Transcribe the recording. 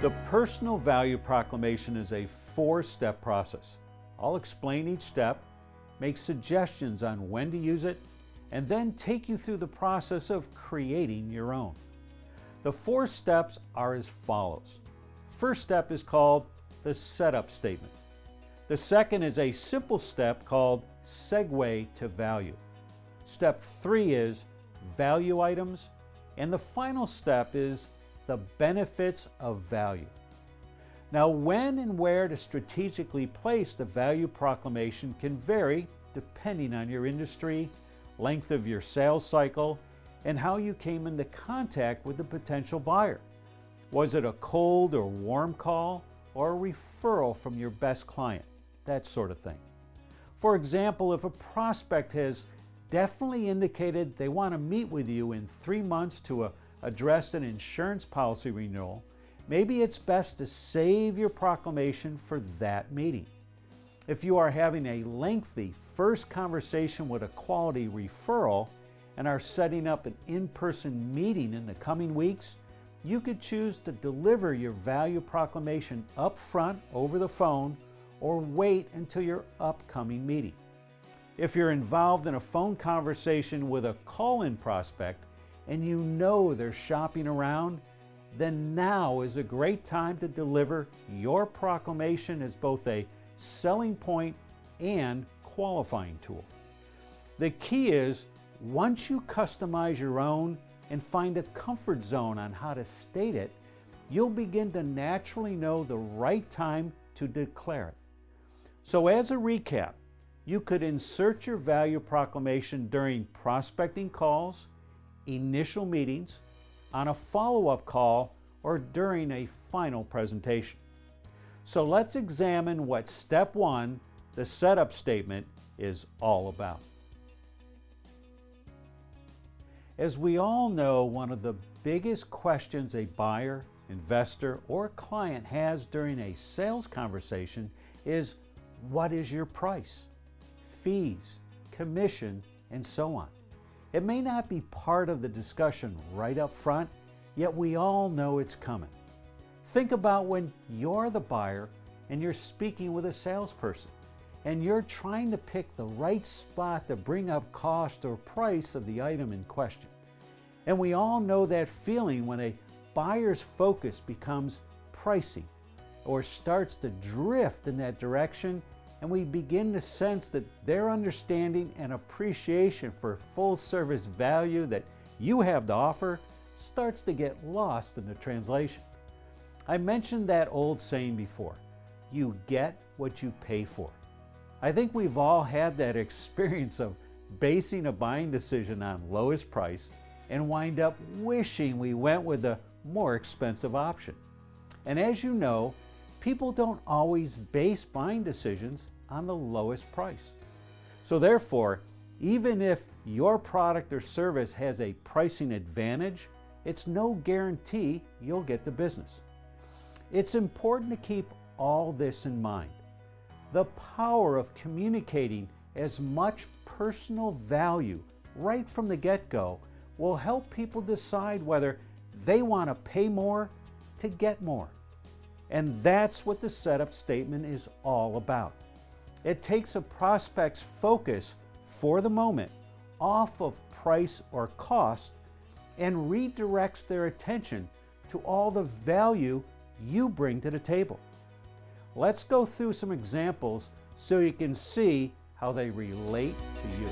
The personal value proclamation is a 4-step process. I'll explain each step, make suggestions on when to use it, and then take you through the process of creating your own. The 4 steps are as follows. First step is called the setup statement. The second is a simple step called segue to value. Step 3 is value items, and the final step is the benefits of value. Now, when and where to strategically place the value proclamation can vary depending on your industry, length of your sales cycle, and how you came into contact with the potential buyer. Was it a cold or warm call, or a referral from your best client? That sort of thing. For example, if a prospect has definitely indicated they want to meet with you in 3 months to address an insurance policy renewal, maybe it's best to save your proclamation for that meeting. If you are having a lengthy first conversation with a quality referral and are setting up an in-person meeting in the coming weeks, you could choose to deliver your value proclamation up front over the phone or wait until your upcoming meeting. If you're involved in a phone conversation with a call-in prospect and you know they're shopping around, then now is a great time to deliver your proclamation as both a selling point and qualifying tool. The key is, once you customize your own and find a comfort zone on how to state it, you'll begin to naturally know the right time to declare it. So as a recap, you could insert your value proclamation during prospecting calls, initial meetings, on a follow-up call, or during a final presentation. So let's examine what step 1, the setup statement, is all about. As we all know, one of the biggest questions a buyer, investor, or client has during a sales conversation is, what is your price? Fees, commission, and so on. It may not be part of the discussion right up front, yet we all know it's coming. Think about when you're the buyer and you're speaking with a salesperson and you're trying to pick the right spot to bring up cost or price of the item in question. And we all know that feeling when a buyer's focus becomes pricing or starts to drift in that direction, and we begin to sense that their understanding and appreciation for full service value that you have to offer starts to get lost in the translation. I mentioned that old saying before, you get what you pay for. I think we've all had that experience of basing a buying decision on lowest price and wind up wishing we went with the more expensive option. And as you know, people don't always base buying decisions on the lowest price. So therefore, even if your product or service has a pricing advantage, it's no guarantee you'll get the business. It's important to keep all this in mind. The power of communicating as much personal value right from the get-go will help people decide whether they want to pay more to get more. And that's what the setup statement is all about. It takes a prospect's focus for the moment off of price or cost and redirects their attention to all the value you bring to the table. Let's go through some examples so you can see how they relate to you.